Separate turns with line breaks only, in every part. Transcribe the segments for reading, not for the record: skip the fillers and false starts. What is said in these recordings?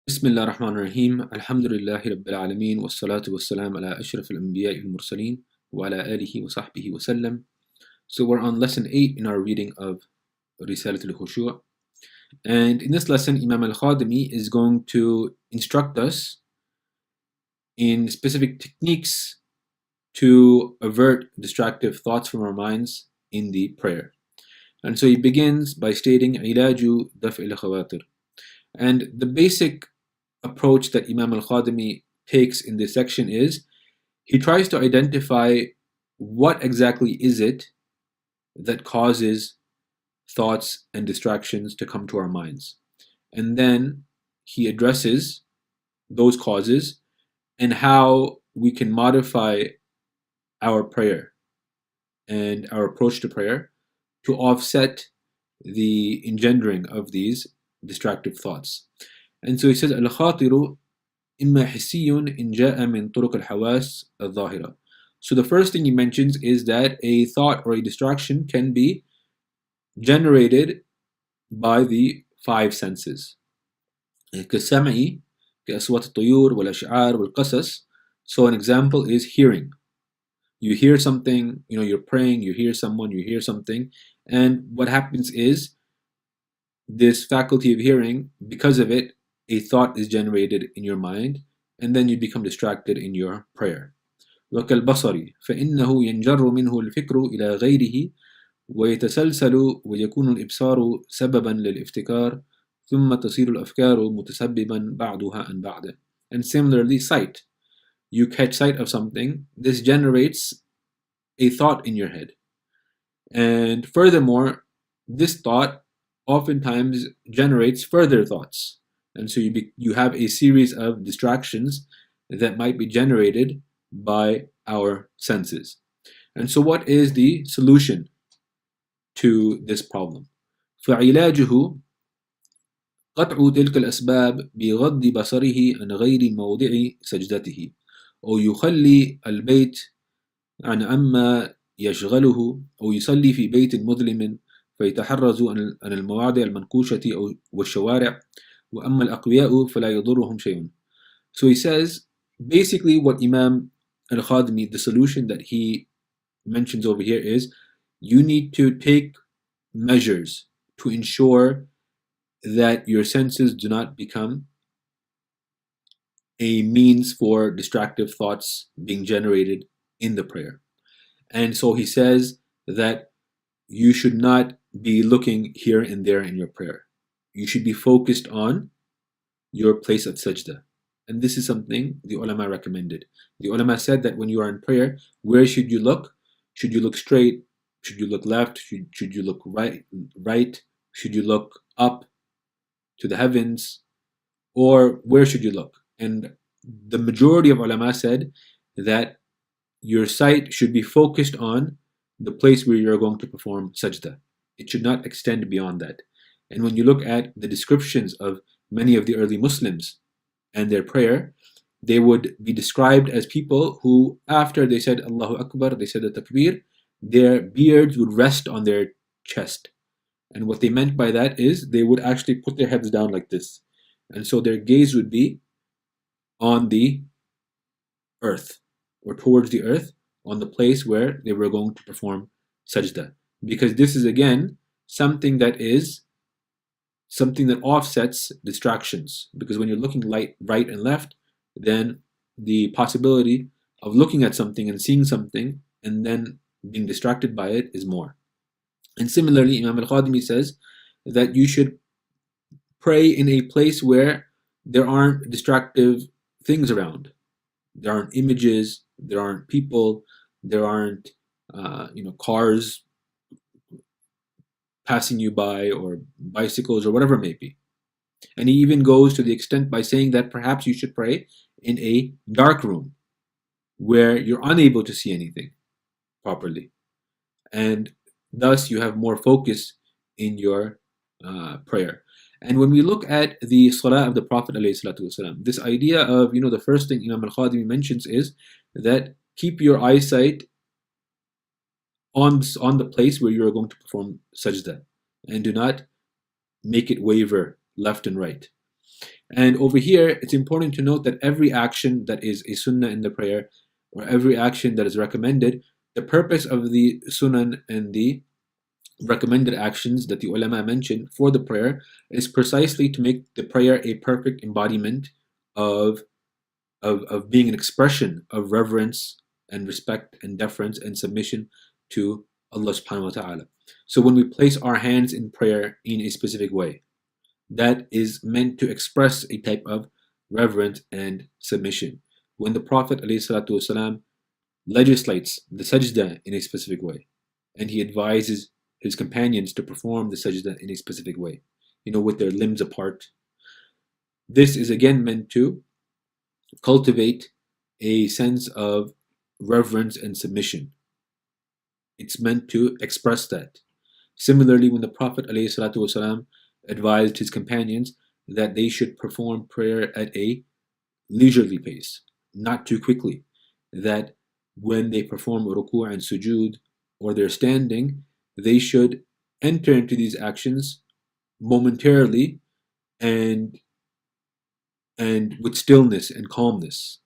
بسم الله الرحمن الرحيم الحمد لله رب العالمين والصلاة والسلام على أشرف الأنبياء والمرسلين وعلى آله وصحبه وسلم. So we're on lesson 8 in our reading of Risala al-Khushu'iyya, and in this lesson Imam al-Khadimi is going to instruct us in specific techniques to avert distractive thoughts from our minds in the prayer. And so he begins by stating علاج دفع الخواطر, and the basic approach that Imam al-Khadimi takes in this section is he tries to identify what exactly is it that causes thoughts and distractions to come to our minds. And then he addresses those causes and how we can modify our prayer and our approach to prayer to offset the engendering of these distractive thoughts. And so he says, al-khatiru imma hissiyun in ja'a min turuq al-hawas al-zahira. So the first thing he mentions is that a thought or a distraction can be generated by the five senses. كالسمع كأصوات الطيور والأشعار والقصص. So an example is hearing. You hear something, you're praying, you hear someone, you hear something, and what happens is this faculty of hearing, because of it, a thought is generated in your mind, and then you become distracted in your prayer. وكالبصر فإنه ينجر منه الفكر إلى غيره ويتسلسل ويكون الإبصار سببا للافتكار ثم تصير الأفكار متسببا بعضها عن بعض. And similarly, sight. You catch sight of something, this generates a thought in your head. And furthermore, this thought oftentimes generates further thoughts. And so you have a series of distractions that might be generated by our senses. And so what is the solution to this problem? فعلاجه قطع تلك الأسباب بغض بصره عن غير موضع سجدته أو يخلي البيت عن عما يشغله أو يصلي في بيت مظلم فيتحرز عن المواضع المنقوشة والشوارع وأما الأقوياء فلا يضرهم شيء. So he says basically what Imam al-Khadimi, the solution that he mentions over here is you need to take measures to ensure that your senses do not become a means for distractive thoughts being generated in the prayer. And so he says that you should not be looking here and there in your prayer. You should be focused on your place of sajda. And this is something the ulama recommended. The ulama said that when you are in prayer, where should you look? Should you look straight? Should you look left? Should you look right? Should you look up to the heavens? Or where should you look? And the majority of ulama said that your sight should be focused on the place where you're going to perform sajda. It should not extend beyond that. And when you look at the descriptions of many of the early Muslims and their prayer, they would be described as people who, after they said Allahu Akbar, they said the takbir, their beards would rest on their chest. And what they meant by that is they would actually put their heads down like this. And so their gaze would be on the earth or towards the earth, on the place where they were going to perform sajda. Because this is again something that offsets distractions. Because when you're looking right and left, then the possibility of looking at something and seeing something and then being distracted by it is more. And similarly, Imam al-Khadimi says that you should pray in a place where there aren't distractive things around. There aren't images, there aren't people, there aren't cars passing you by or bicycles or whatever it may be. And he even goes to the extent by saying that perhaps you should pray in a dark room where you're unable to see anything properly. And thus you have more focus in your prayer. And when we look at the salah of the Prophet ﷺ, this idea of, the first thing Imam al-Khadimi mentions is that keep your eyesight on the place where you are going to perform sajda, and do not make it waver left and right. And over here, it's important to note that every action that is a sunnah in the prayer, or every action that is recommended, the purpose of the sunnah and the recommended actions that the ulama mentioned for the prayer is precisely to make the prayer a perfect embodiment of, of being an expression of reverence and respect and deference and submission to Allah subhanahu wa ta'ala. So when we place our hands in prayer in a specific way, that is meant to express a type of reverence and submission. When the Prophet ﷺ legislates the sajda in a specific way, and he advises his companions to perform the sajda in a specific way, with their limbs apart, this is again meant to cultivate a sense of reverence and submission. It's meant to express that. Similarly, when the Prophet ﷺ advised his companions that they should perform prayer at a leisurely pace, not too quickly, that when they perform ruku' and sujood, or they're standing, they should enter into these actions momentarily and with stillness and calmness.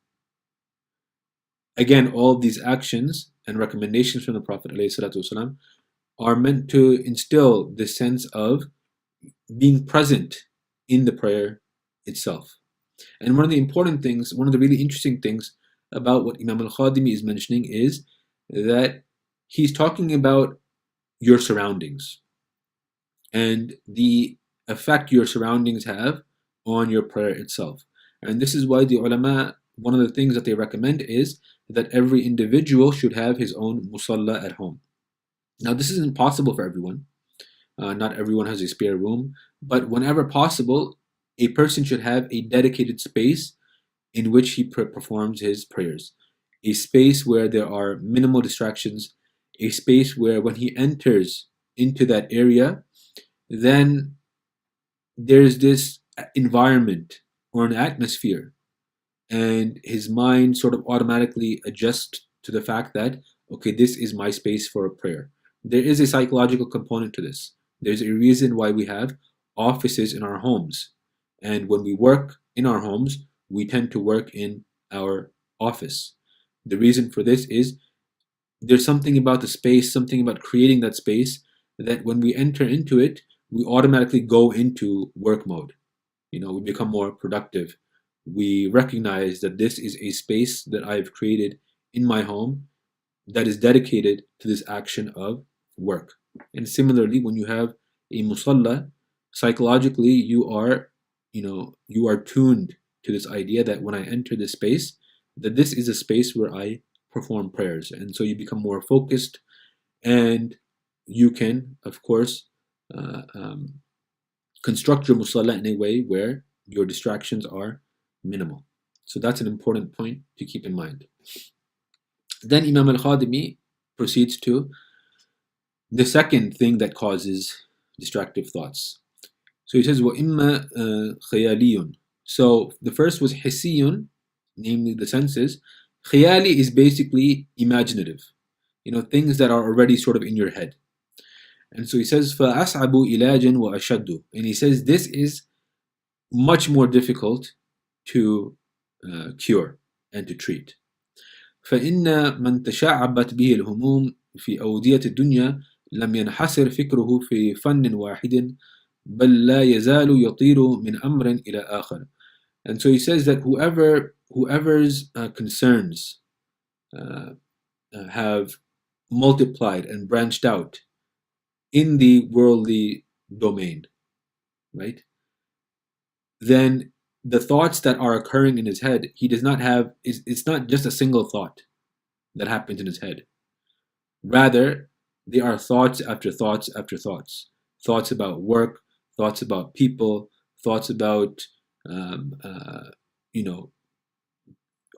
Again, all these actions and recommendations from the Prophet ﷺ are meant to instill this sense of being present in the prayer itself. And one of the really interesting things about what Imam al-Khadimi is mentioning is that he's talking about your surroundings and the effect your surroundings have on your prayer itself. And this is why the ulama, one of the things that they recommend is that every individual should have his own musalla at home. Now, this isn't possible for everyone. Not everyone has a spare room, but whenever possible, a person should have a dedicated space in which he performs his prayers. A space where there are minimal distractions, a space where when he enters into that area, then there's this environment or an atmosphere, and his mind sort of automatically adjusts to the fact that, okay, this is my space for a prayer. There is a psychological component to this. There's a reason why we have offices in our homes. And when we work in our homes, we tend to work in our office. The reason for this is there's something about the space, something about creating that space, that when we enter into it, we automatically go into work mode. We become more productive. We recognize that this is a space that I've created in my home that is dedicated to this action of work. And similarly, when you have a musalla, psychologically you are tuned to this idea that when I enter this space, that this is a space where I perform prayers. And so you become more focused, and you can, of course, construct your musalla in a way where your distractions are minimal. So that's an important point to keep in mind. Then Imam al-Khadimi proceeds to the second thing that causes distractive thoughts. So he says, وَإِمَّا خَيَالِيٌّ. So the first was حِسِيٌّ, namely the senses. Khayali is basically imaginative, things that are already sort of in your head. And so he says, فَأَصْعَبُ إِلَاجًا وَأَشَدُّ. And he says this is much more difficult to cure and to treat. فإن من تشعبت به الهموم في أودية الدنيا لم ينحصر فكره في فن واحد بل لا يزال يطير من أمر إلى آخر. And so he says that whoever's concerns have multiplied and branched out in the worldly domain, right? Then the thoughts that are occurring in his head, he does not have, it's not just a single thought that happens in his head. Rather, they are thoughts after thoughts after thoughts. Thoughts about work, thoughts about people, thoughts about,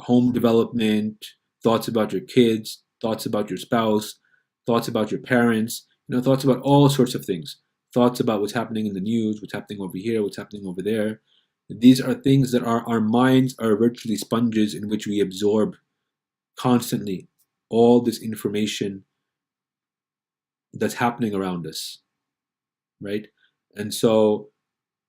home development, thoughts about your kids, thoughts about your spouse, thoughts about your parents, thoughts about all sorts of things. Thoughts about what's happening in the news, what's happening over here, what's happening over there. These are things that our minds are virtually sponges in which we absorb constantly all this information that's happening around us, right? And so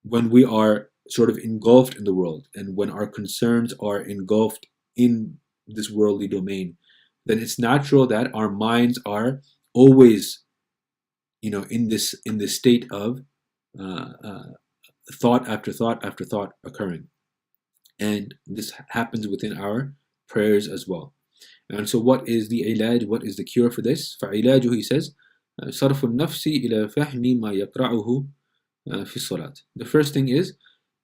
when we are sort of engulfed in the world, and when our concerns are engulfed in this worldly domain, then it's natural that our minds are always, in this state of uh, uh, thought after thought after thought occurring, and this happens within our prayers as well. And so, what is the ilaj? What is the cure for this? فعلاجه, he says, صرف النفس إلى فهم ما يقرأه في الصلاة. The first thing is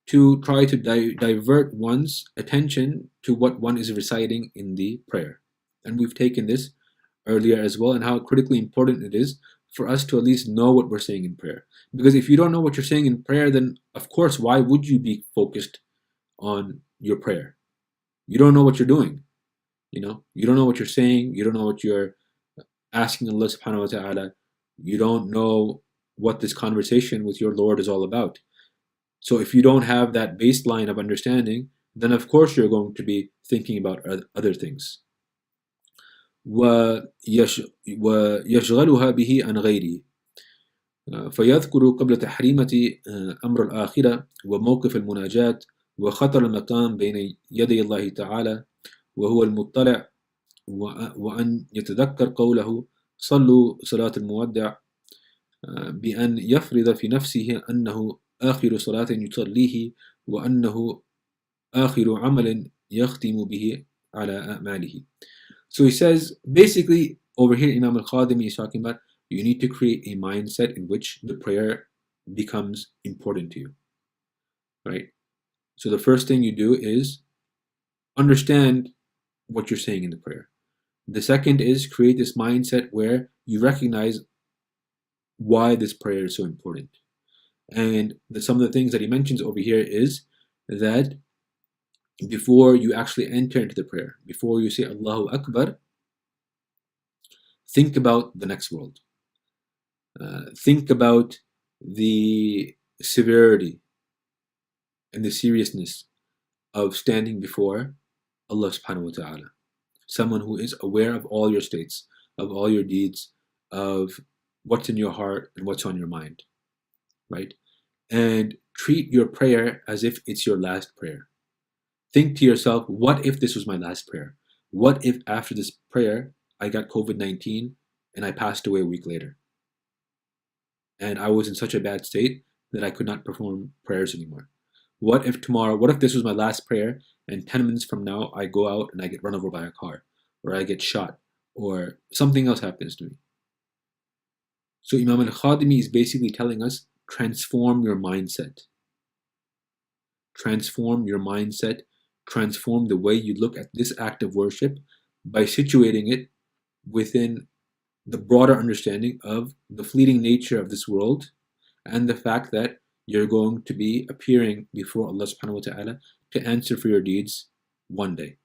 to try to divert one's attention to what one is reciting in the prayer. And we've taken this earlier as well, and how critically important it is for us to at least know what we're saying in prayer. Because if you don't know what you're saying in prayer, then of course, why would you be focused on your prayer? You don't know what you're doing. You don't know what you're saying. You don't know what you're asking Allah subhanahu wa ta'ala. You don't know what this conversation with your Lord is all about. So if you don't have that baseline of understanding, then of course you're going to be thinking about other things. ويشغلها به عن غيره فيذكر قبل تحريمة أمر الآخرة وموقف المناجاة وخطر المقام بين يدي الله تعالى وهو المطلع وأن يتذكر قوله صلوا صلاة المودع بأن يفرض في نفسه أنه آخر صلاة يصليه وأنه آخر عمل يختم به على أعماله. So he says, basically, over here, Imam al-Khadimi is talking about you need to create a mindset in which the prayer becomes important to you, right? So the first thing you do is understand what you're saying in the prayer. The second is create this mindset where you recognize why this prayer is so important. And some of the things that he mentions over here is that before you actually enter into the prayer, before you say Allahu Akbar, think about the next world. Think about the severity and the seriousness of standing before Allah subhanahu wa ta'ala. Someone who is aware of all your states, of all your deeds, of what's in your heart and what's on your mind, right? And treat your prayer as if it's your last prayer. Think to yourself, what if this was my last prayer? What if after this prayer, I got COVID-19 and I passed away a week later? And I was in such a bad state that I could not perform prayers anymore. What if this was my last prayer and 10 minutes from now I go out and I get run over by a car, or I get shot, or something else happens to me? So Imam al-Khadimi is basically telling us, transform your mindset. Transform your mindset. Transform the way you look at this act of worship by situating it within the broader understanding of the fleeting nature of this world and the fact that you're going to be appearing before Allah subhanahu wa ta'ala to answer for your deeds one day.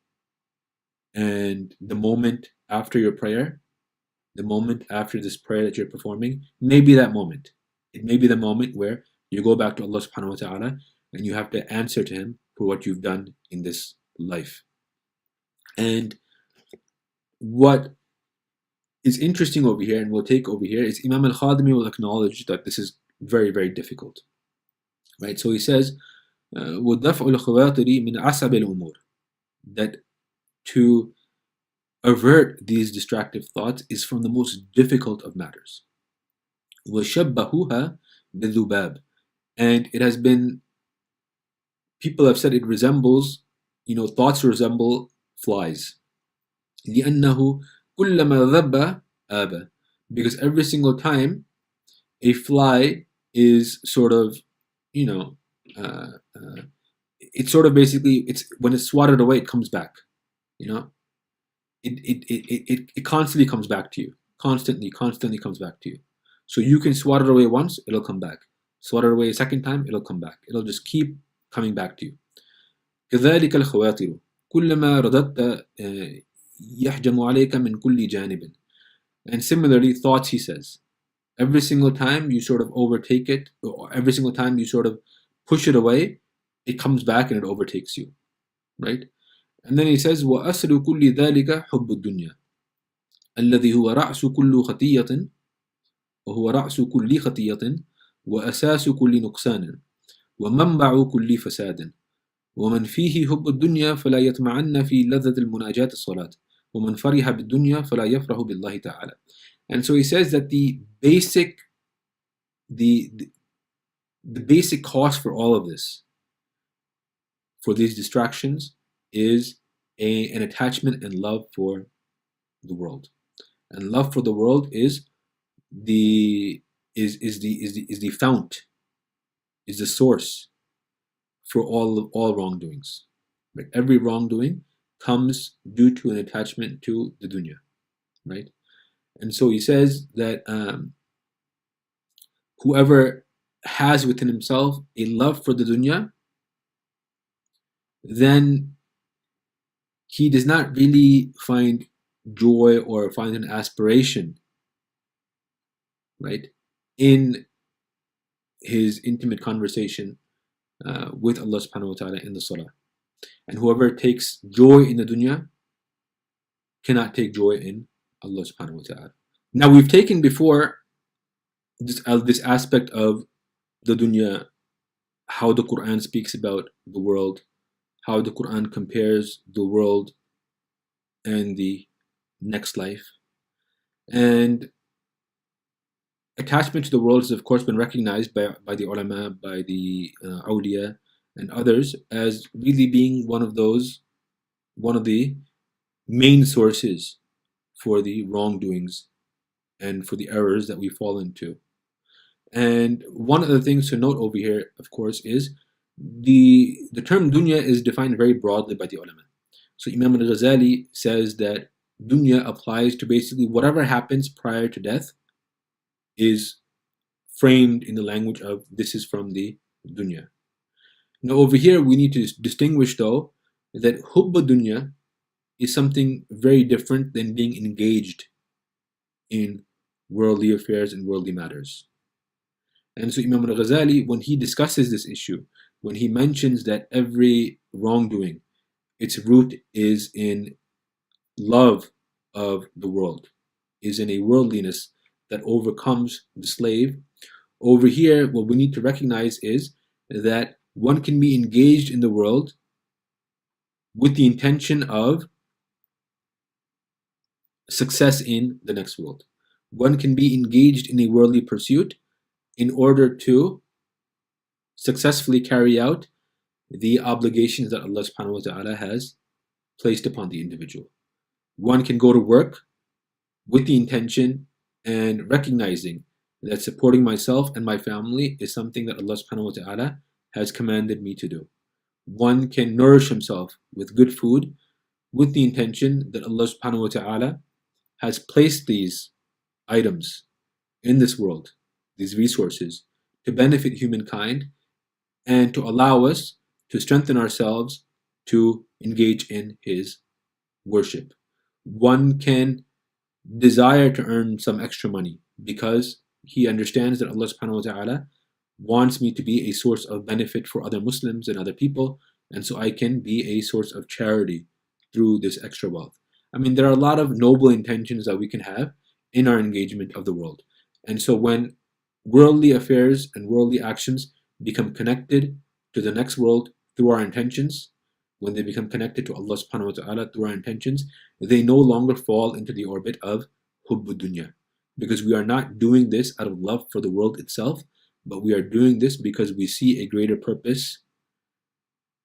And the moment after your prayer, the moment after this prayer that you're performing, may be that moment. It may be the moment where you go back to Allah subhanahu wa ta'ala and you have to answer to Him for what you've done in this life. And what is interesting over here, and we'll take over here, is Imam al-Khadimi will acknowledge that this is very, very difficult. Right? So he says, وَالدَّفْعُ الْخَوَاطِرِ مِنْ عَصَبِ الْأُمُورِ, that to avert these distractive thoughts is from the most difficult of matters. وَشَبَّهُهَا بِالذُّبَابِ, and it has been, people have said it resembles, thoughts resemble flies. لِأَنَّهُ كُلَّمَا ذَبَّ آبَ, because every single time a fly is sort of, it's sort of basically, it's when it's swatted away, it comes back. It constantly comes back to you. Constantly comes back to you. So you can swat it away once, it'll come back. Swat it away a second time, it'll come back. It'll just keep coming back to you. كذلك الخواطر كلما رددت يحجم عليك من كل جانب. And similarly, thoughts, he says, every single time you sort of overtake it, or every single time you sort of push it away, it comes back and it overtakes you, right? And then he says, وَأَصْلُ كُلِّ ذَلِكَ حُبُّ الدُّنْيَا الَّذِي هُوَ رَأْسُ كُلِّ خَطِيَّةٍ وَهُوَ رَأْسُ كُلِّ خَطِيَّةٍ وَأَسَاسُ كُلِّ نُقْصَانٍ ومنبع كل فساد ومن فيه حب الدنيا فلا يطمعن في لذة المناجاة الصلاة ومن فرح بالدنيا فلا يفرح بالله تعالى. And so he says that the basic cause for all of this, for these distractions, is an attachment and love for the world. And love for the world is the fount, is the source for all wrongdoings. Right? Every wrongdoing comes due to an attachment to the dunya, right? And so he says that whoever has within himself a love for the dunya, then he does not really find joy or find an aspiration, right, in his intimate conversation with Allah subhanahu wa ta'ala in the salah. And whoever takes joy in the dunya cannot take joy in Allah subhanahu wa ta'ala. Now we've taken before this aspect of the dunya, how the Quran speaks about the world, how the Quran compares the world and the next life. And attachment to the world has of course been recognized by the ulama, by the awliya and others as really being one of the main sources for the wrongdoings and for the errors that we fall into. And one of the things to note over here, of course, is the term dunya is defined very broadly by the ulama. So Imam al-Ghazali says that dunya applies to basically whatever happens prior to death is framed in the language of this is from the dunya. Now over here we need to distinguish though that hubba dunya is something very different than being engaged in worldly affairs and worldly matters. And so Imam al-Ghazali, when he discusses this issue, when he mentions that every wrongdoing, its root is in love of the world, is in a worldliness that overcomes the slave, over here what we need to recognize is that one can be engaged in the world with the intention of success in the next world. One can be engaged in a worldly pursuit in order to successfully carry out the obligations that Allah subhanahu wa ta'ala has placed upon the individual. One can go to work with the intention and recognizing that supporting myself and my family is something that Allah subhanahu wa ta'ala has commanded me to do. One can nourish himself with good food with the intention that Allah subhanahu wa ta'ala has placed these items in this world, these resources, to benefit humankind and to allow us to strengthen ourselves to engage in His worship. One can desire to earn some extra money because he understands that Allah subhanahu wa ta'ala wants me to be a source of benefit for other Muslims and other people, and so I can be a source of charity through this extra wealth. I mean, there are a lot of noble intentions that we can have in our engagement of the world. And so when worldly affairs and worldly actions become connected to the next world through our intentions, when they become connected to Allah subhanahu wa ta'ala through our intentions, they no longer fall into the orbit of hubbu dunya. Because we are not doing this out of love for the world itself, but we are doing this because we see a greater purpose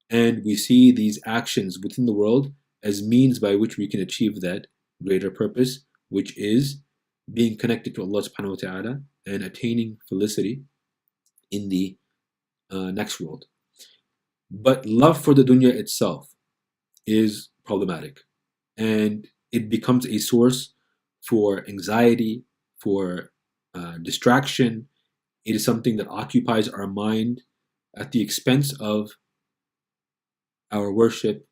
and we see these actions within the world as means by which we can achieve that greater purpose, which is being connected to Allah subhanahu wa ta'ala and attaining felicity in the next world. But love for the dunya itself is problematic, and it becomes a source for anxiety, for distraction. It is something that occupies our mind at the expense of our worship,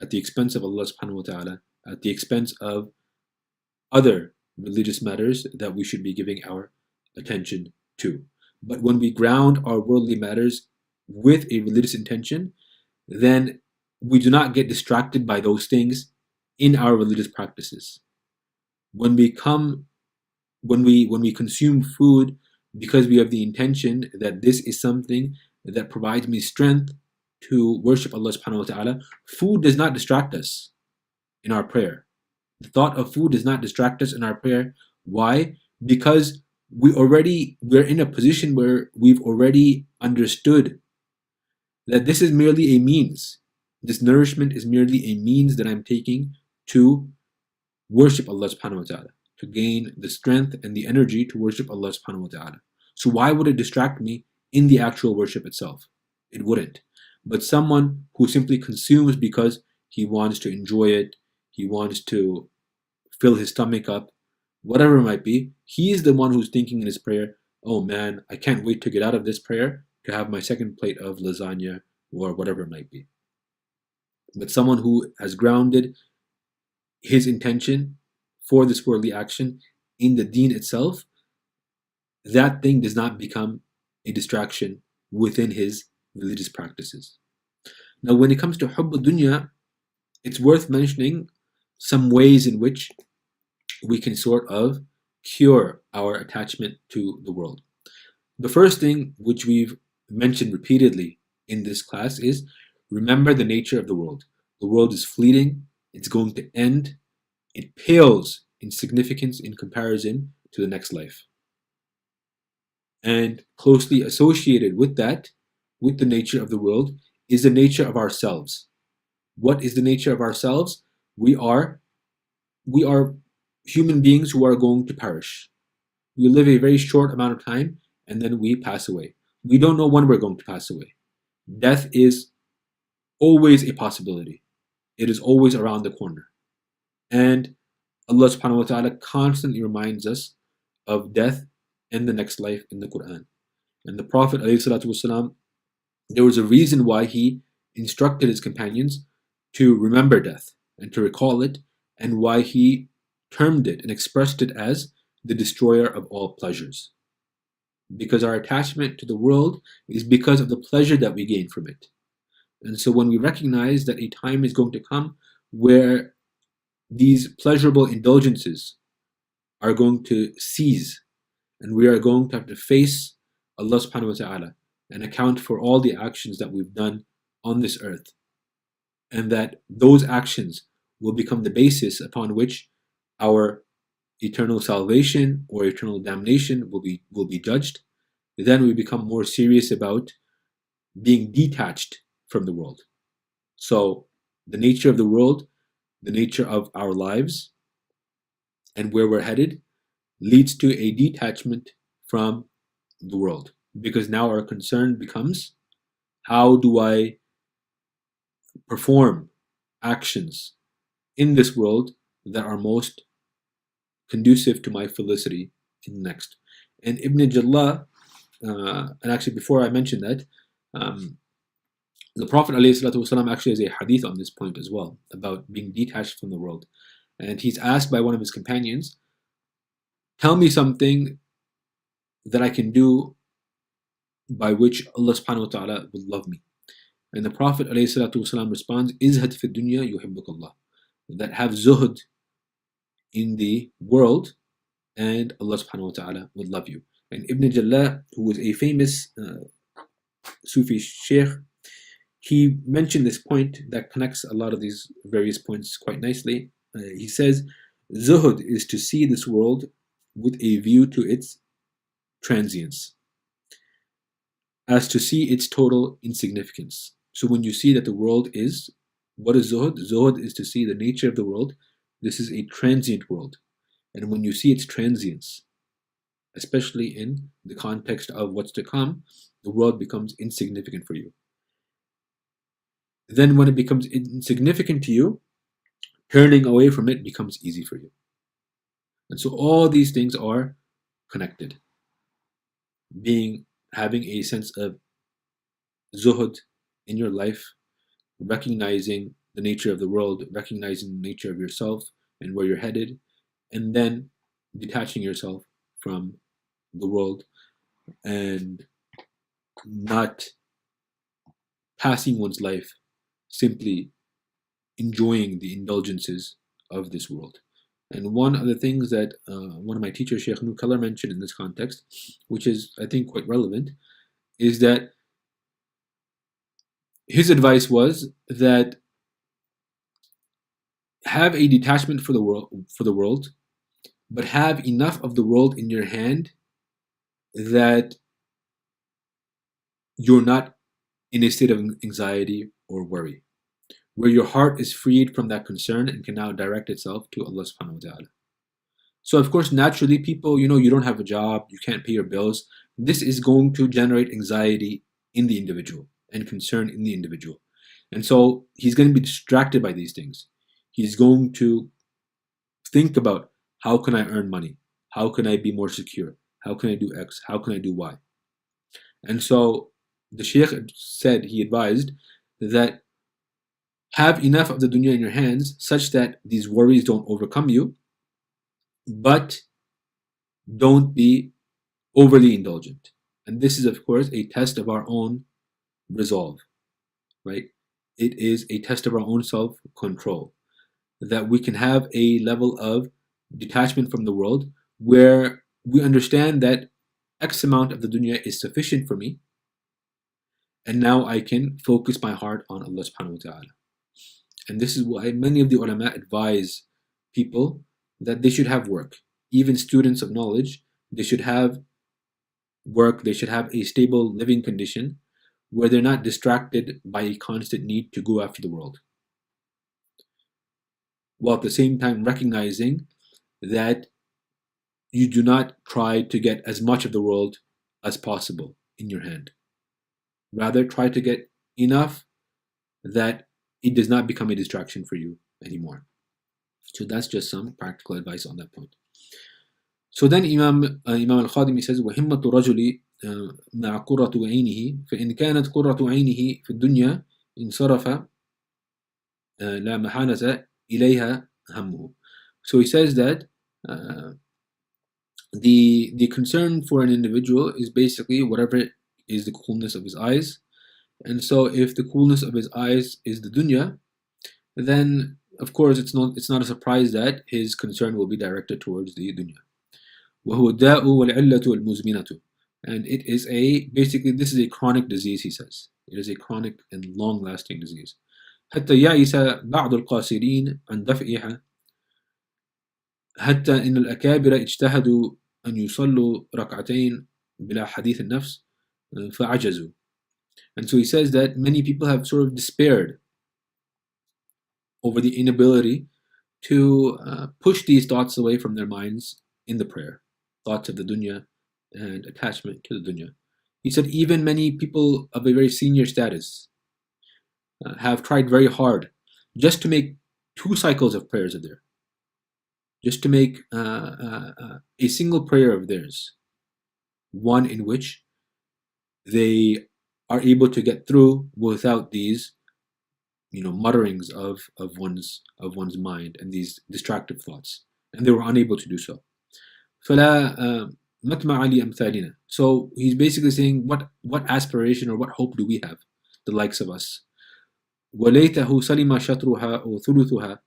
at the expense of Allah subhanahu wa ta'ala, at the expense of other religious matters that we should be giving our attention to. But when we ground our worldly matters with a religious intention, then we do not get distracted by those things in our religious practices. When we consume food because we have the intention that this is something that provides me strength to worship Allah subhanahu wa ta'ala. Food does not distract us in our prayer. The thought of food does not distract us in our prayer. Why? Because we're in a position where we've already understood that this is merely a means. This nourishment is merely a means that I'm taking to worship Allah subhanahu wa ta'ala, to gain the strength and the energy to worship Allah subhanahu wa ta'ala. So why would it distract me in the actual worship itself? It wouldn't. But someone who simply consumes because he wants to enjoy it, he wants to fill his stomach up, whatever it might be, he is the one who's thinking in his prayer, oh man, I can't wait to get out of this prayer to have my second plate of lasagna or whatever it might be. But someone who has grounded his intention for this worldly action in the deen itself, that thing does not become a distraction within his religious practices. Now, when it comes to hubb dunya, it's worth mentioning some ways in which we can sort of cure our attachment to the world. The first thing which we've mentioned repeatedly in this class is remember the nature of the world. The world is fleeting, it's going to end, it pales in significance in comparison to the next life. And closely associated with that, with the nature of the world, is the nature of ourselves. What is the nature of ourselves? We are human beings who are going to perish. We live a very short amount of time and then we pass away. We don't know when we're going to pass away. Death is always a possibility. It is always around the corner. And Allah subhanahu wa ta'ala constantly reminds us of death and the next life in the Quran. And the Prophet ﷺ, there was a reason why he instructed his companions to remember death and to recall it, and why he termed it and expressed it as the destroyer of all pleasures. Because our attachment to the world is because of the pleasure that we gain from it. And so when we recognize that a time is going to come where these pleasurable indulgences are going to cease, and we are going to have to face Allah subhanahu wa ta'ala and account for all the actions that we've done on this earth, and that those actions will become the basis upon which our eternal salvation or eternal damnation will be judged, then we become more serious about being detached from the world. So the nature of the world, the nature of our lives, and where we're headed leads to a detachment from the world, because now our concern becomes, how do I perform actions in this world that are most conducive to my felicity in the next. And Ibn Jallah, and actually before I mention that, the Prophet ﷺ actually has a hadith on this point as well, about being detached from the world. And he's asked by one of his companions, tell me something that I can do by which Allah subhanahu wa ta'ala will love me. And the Prophet ﷺ responds, izhad fi dunya yuhibbukallah, that have zuhd in the world and Allah subhanahu wa ta'ala will love you. And Ibn Jallah, who was a famous Sufi sheikh, he mentioned this point that connects a lot of these various points quite nicely. He says, zuhd is to see this world with a view to its transience, as to see its total insignificance. So when you see that the world is, what is zuhd? Zuhd is to see the nature of the world. This is a transient world. And when you see its transience, especially in the context of what's to come, the world becomes insignificant for you. Then when it becomes insignificant to you, turning away from it becomes easy for you. And so all these things are connected. Having a sense of zuhud in your life, recognizing the nature of the world, recognizing the nature of yourself and where you're headed, and then detaching yourself from the world and not passing one's life simply enjoying the indulgences of this world. And one of the things that one of my teachers, Shaykh Nukalar, mentioned in this context, which is, I think, quite relevant, is that his advice was that have a detachment for the world, but have enough of the world in your hand that you're not in a state of anxiety or worry, where your heart is freed from that concern and can now direct itself to Allah subhanahu wa ta'ala. So of course, naturally, people, you don't have a job, you can't pay your bills. This is going to generate anxiety in the individual and concern in the individual. And so he's going to be distracted by these things. He's going to think about, how can I earn money? How can I be more secure? How can I do X? How can I do Y? And so the Shaykh said, he advised that have enough of the dunya in your hands such that these worries don't overcome you, but don't be overly indulgent. And this is, of course, a test of our own resolve, right? It is a test of our own self-control, that we can have a level of detachment from the world where we understand that X amount of the dunya is sufficient for me, and now I can focus my heart on Allah subhanahu wa ta'ala. And this is why many of the ulama advise people that they should have work. Even students of knowledge, they should have work, they should have a stable living condition where they're not distracted by a constant need to go after the world, while at the same time recognizing that you do not try to get as much of the world as possible in your hand. Rather, try to get enough that it does not become a distraction for you anymore. So that's just some practical advice on that point. So then Imam al-Khadimi says, وَهِمَّةُ رَجُلِ مَعَ قُرَّةُ عَيْنِهِ فَإِنْ كَانَتْ قُرَّةُ عَيْنِهِ فِي الدُّنْيَا انصرف لا محالة إليها همه. So he says that the concern for an individual is basically whatever is the coolness of his eyes. And so if the coolness of his eyes is the dunya, then of course it's not a surprise that his concern will be directed towards the dunya. وهو الداء والعلة المزمنة. And it is basically this is a chronic disease, he says. It is a chronic and long-lasting disease. حتى يعيس بعض القاصرين عن دفعها، حتى إن الأكابر اجتهدوا أن يصلوا ركعتين بلا حديث النفس فعجزوا. And so he says that many people have sort of despaired over the inability to push these thoughts away from their minds in the prayer, thoughts of the dunya and attachment to the dunya. He said even many people of a very senior status have tried very hard just to make 2 cycles of prayers of theirs, just to make a single prayer of theirs, one in which they are able to get through without these mutterings of one's mind and these distractive thoughts, and they were unable to do so. فلا مطمع لأمثالنا. So he's basically saying, what aspiration or what hope do we have, the likes of us? وليته سلم شطرها أو ثلثها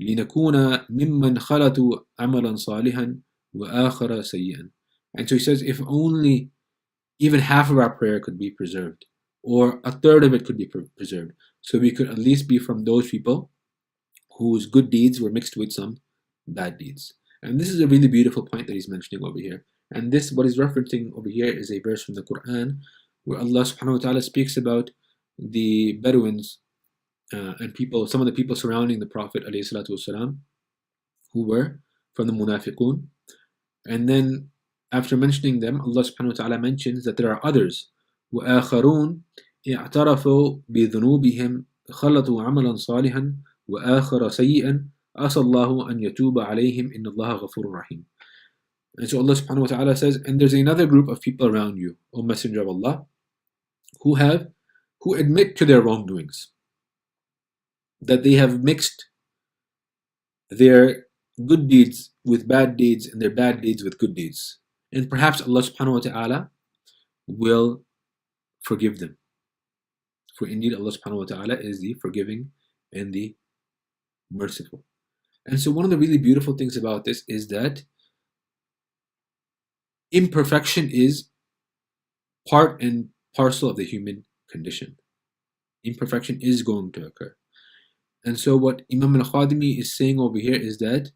لنكون ممن خلطوا عملا صالحا وآخر سيئا. And so he says, if only even half of our prayer could be preserved, or a third of it could be preserved, so we could at least be from those people whose good deeds were mixed with some bad deeds. And this is a really beautiful point that he's mentioning over here. And this, what he's referencing over here, is a verse from the Quran where Allah subhanahu wa ta'ala speaks about the Bedouins and people, some of the people surrounding the Prophet ﷺ, who were from the Munafiqun. And then after mentioning them, Allah subhanahu wa ta'ala mentions that there are others. وَآخَرُونَ اعْتَرَفُوا بِذُنُوبِهِمْ خَلَطُوا عَمَلًا صَالِحًا وَآخَرَ سَيِّئًا أَسَى اللَّهُ أَنْ يَتُوبَ عَلَيْهِمْ إِنَّ اللَّهَ غَفُورٌ رَحِيمٌ. And so Allah subhanahu wa ta'ala says, and there's another group of people around you, O Messenger of Allah, who admit to their wrongdoings, that they have mixed their good deeds with bad deeds and their bad deeds with good deeds. And perhaps Allah subhanahu wa ta'ala will forgive them. For indeed Allah subhanahu wa ta'ala is the forgiving and the merciful. And so one of the really beautiful things about this is that imperfection is part and parcel of the human condition. imperfection is going to occur. And so what Imam al-Khadimi is saying over here is that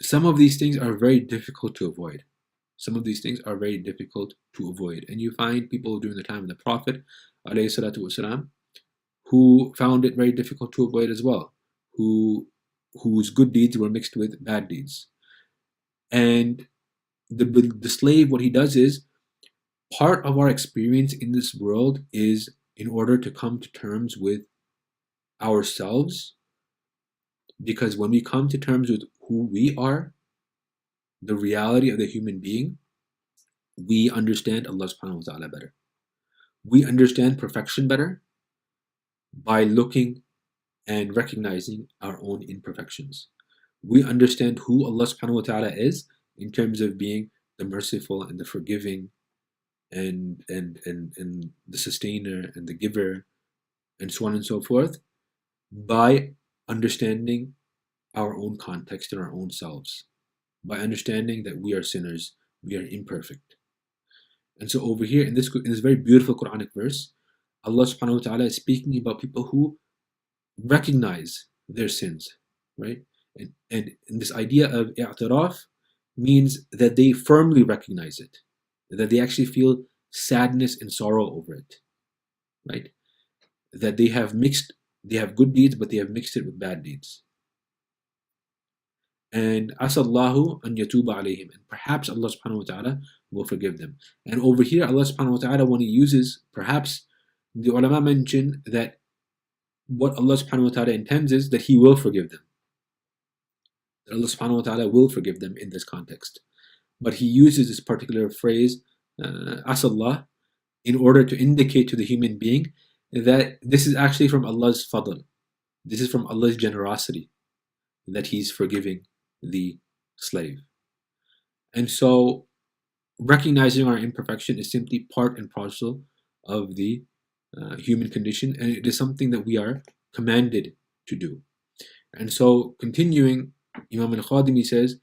some of these things are very difficult to avoid. Some of these things are very difficult to avoid. And you find people during the time of the Prophet والسلام, who found it very difficult to avoid as well, whose good deeds were mixed with bad deeds. And the slave, what he does is, part of our experience in this world is in order to come to terms with ourselves, because when we come to terms with who we are, the reality of the human being, we understand Allah subhanahu wa ta'ala better. We understand perfection better by looking and recognizing our own imperfections. We understand who Allah subhanahu wa ta'ala is in terms of being the merciful and the forgiving and the sustainer and the giver and so on and so forth, by understanding our own context and our own selves, by understanding that we are sinners, we are imperfect. And so over here in this very beautiful Quranic verse, Allah subhanahu wa ta'ala is speaking about people who recognize their sins, right? And this idea of i'tiraf means that they firmly recognize it, that they actually feel sadness and sorrow over it, right? That they have good deeds, but they have mixed it with bad deeds. And asallahu an yatuba alayhim, and perhaps Allah subhanahu wa ta'ala will forgive them. And over here, Allah subhanahu wa ta'ala, when he uses, perhaps the ulama mention that what Allah subhanahu wa ta'ala intends is that he will forgive them. That Allah subhanahu wa ta'ala will forgive them in this context. But he uses this particular phrase, asallah, in order to indicate to the human being that this is actually from Allah's fadl. This is from Allah's generosity, that he's forgiving the slave. And so recognizing our imperfection is simply part and parcel of the human condition, and it is something that we are commanded to do. And so continuing, Imam al-Khadimi says,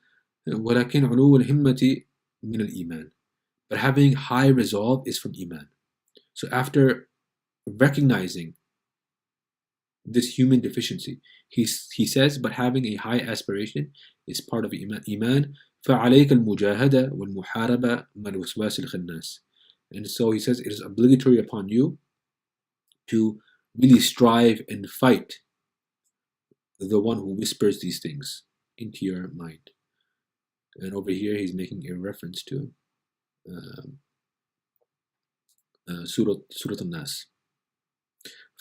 وَلَكِنْ عُلُوُ الْهِمَّةِ مِنَ الْإِيمَانِ, but having high resolve is from Iman. So after recognizing this human deficiency, he says, but having a high aspiration is part of Iman. فَعَلَيْكَ الْمُجَاهَدَةِ وَالْمُحَارَبَةِ مَا الْوَسْوَاسِ الْخَنَّاسِ. And so he says, it is obligatory upon you to really strive and fight the one who whispers these things into your mind. And over here he's making a reference to Surah An-Nas.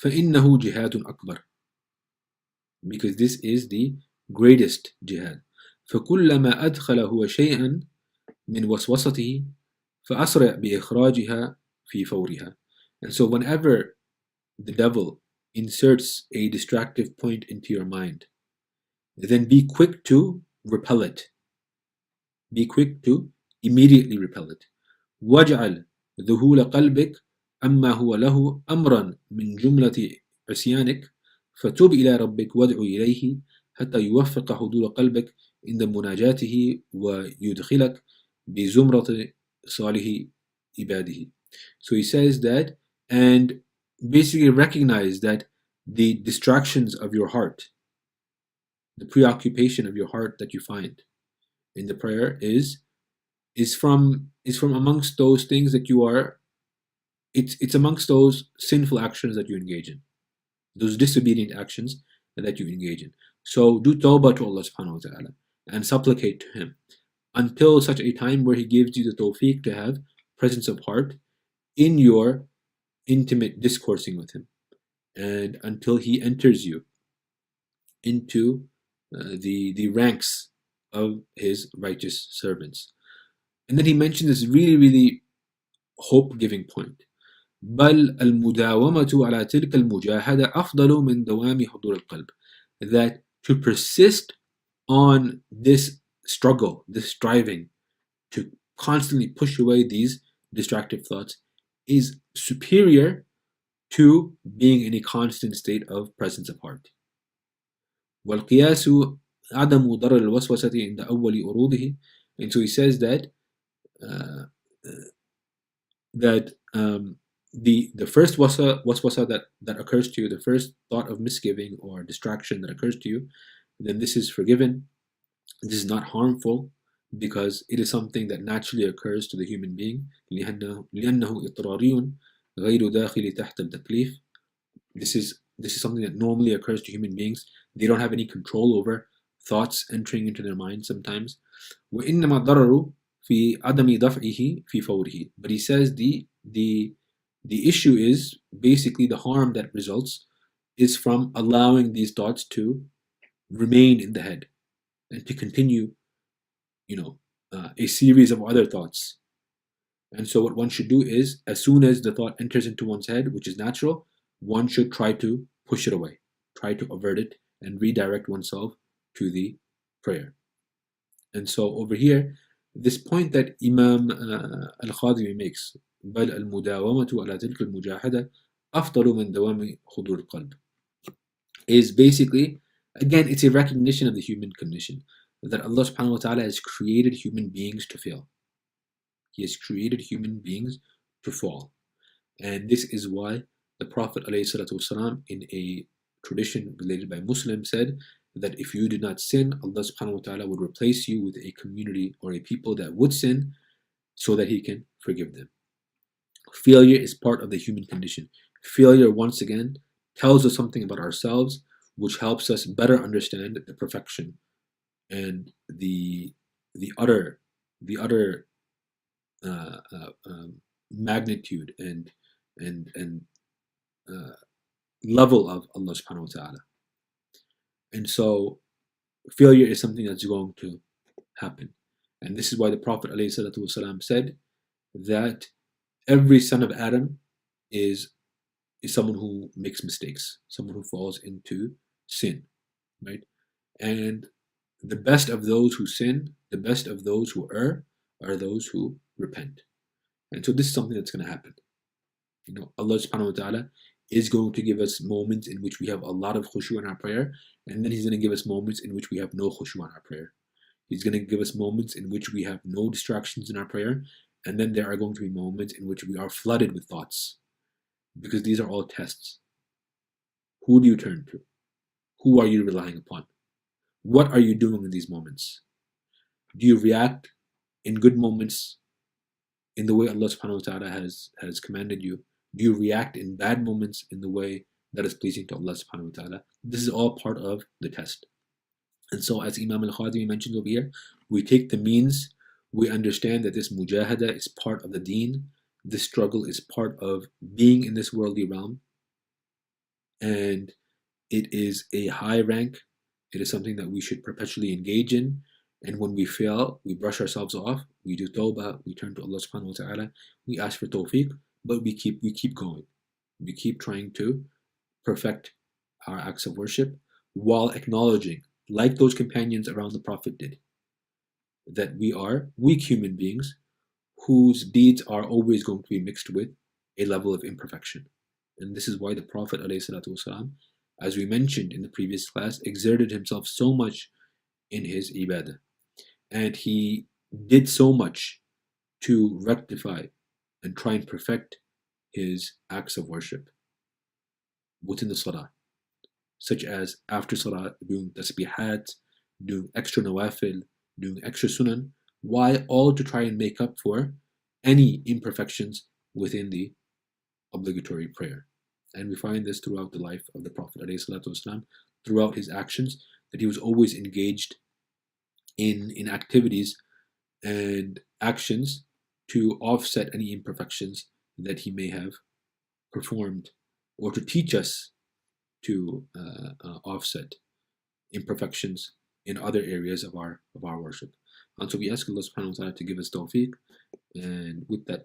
فَإِنَّهُ جِهَادٌ أَكْبَرٌ, because this is the greatest jihad. فَكُلَّمَا أَدْخَلَ هُوَ شَيْئًا مِنْ وَسْوَسَتِهِ فَأَسْرِعْ بِإِخْرَاجِهَا فِي فَوْرِهَا. And so whenever the devil inserts a distractive point into your mind, then be quick to repel it. Be quick to immediately repel it. وَاجْعَلْ ذُهُولَ قَلْبِكَ أما هو له أمرا من جملة عصيانك فتب إلى ربك وادع إليه حتى يوفق حضور قلبك عند مناجاته ويدخلك بزمرة صالح عباده. So he says that, and basically recognize that the distractions of your heart, the preoccupation of your heart that you find in the prayer is from amongst those things that you are. It's amongst those sinful actions that you engage in, those disobedient actions that you engage in. So do tawbah to Allah subhanahu wa ta'ala and supplicate to Him until such a time where He gives you the tawfiq to have presence of heart in your intimate discoursing with Him, and until He enters you into the ranks of His righteous servants. And then he mentions this really, really hope-giving point. بل المداومة على تلك المجاهدة أفضل من دوام حضور القلب. That to persist on this struggle, this striving, to constantly push away these distractive thoughts is superior to being in a constant state of presence of heart. والقياس عدم ضرر الوسوسة عند أول أروده. And so he says that the first waswasa that occurs to you, the first thought of misgiving or distraction that occurs to you, then this is forgiven. This is not harmful because it is something that naturally occurs to the human being. لأنه اضطراري غير داخل تحت التكليف. This is something that normally occurs to human beings. They don't have any control over thoughts entering into their mind sometimes. وإنما الضرر في عدم دفعه في فوره. But he says the issue is basically the harm that results is from allowing these thoughts to remain in the head and to continue, a series of other thoughts. And so what one should do is, as soon as the thought enters into one's head, which is natural, one should try to push it away, try to avert it, and redirect oneself to the prayer. And so over here, this point that Imam al-Khadimi makes, بل المداومة على تلك المجاهدة أفضل من دوام حضور القلب, is basically, again, it's a recognition of the human condition, that Allah subhanahu wa ta'ala has created human beings to fail. He has created human beings to fall. And this is why the Prophet ﷺ, in a tradition related by Muslims, said that if you did not sin, Allah subhanahu wa ta'ala would replace you with a community or a people that would sin so that He can forgive them. Failure is part of the human condition. Failure, once again, tells us something about ourselves, which helps us better understand the perfection and the utter magnitude and level of Allah subhanahu wa ta'ala. And so failure is something that's going to happen. And this is why the Prophet ﷺ said that every son of Adam is someone who makes mistakes, someone who falls into sin, right? And the best of those who sin, the best of those who err, are those who repent. And so this is something that's going to happen. Allah subhanahu wa ta'ala is going to give us moments in which we have a lot of khushu in our prayer, and then He's going to give us moments in which we have no khushu in our prayer. He's going to give us moments in which we have no distractions in our prayer, and then there are going to be moments in which we are flooded with thoughts, because these are all tests. Who do you turn to? Who are you relying upon? What are you doing in these moments? Do you react in good moments in the way Allah subhanahu wa ta'ala has commanded you? Do you react in bad moments in the way that is pleasing to Allah subhanahu wa ta'ala? This is all part of the test. And so, as Imam al-Khadimi mentions over here, we take the means, we understand that this mujahada is part of the deen, this struggle is part of being in this worldly realm, and it is a high rank, it is something that we should perpetually engage in, and when we fail, we brush ourselves off, we do tawbah, we turn to Allah subhanahu wa ta'ala, we ask for tawfiq, but we keep going. We keep trying to perfect our acts of worship while acknowledging, like those companions around the Prophet did, that we are weak human beings whose deeds are always going to be mixed with a level of imperfection. And this is why the Prophet ﷺ, as we mentioned in the previous class, exerted himself so much in his ibadah. And he did so much to rectify and try and perfect his acts of worship within the salah, such as after salah doing tasbihat, doing extra nawafil, doing extra sunan. Why? All to try and make up for any imperfections within the obligatory prayer. And we find this throughout the life of the Prophet ﷺ, throughout his actions, that he was always engaged in activities and actions to offset any imperfections that he may have performed, or to teach us to offset imperfections in other areas of our worship. And so we ask Allah subhanahu wa ta'ala to give us tawfiq, and with that we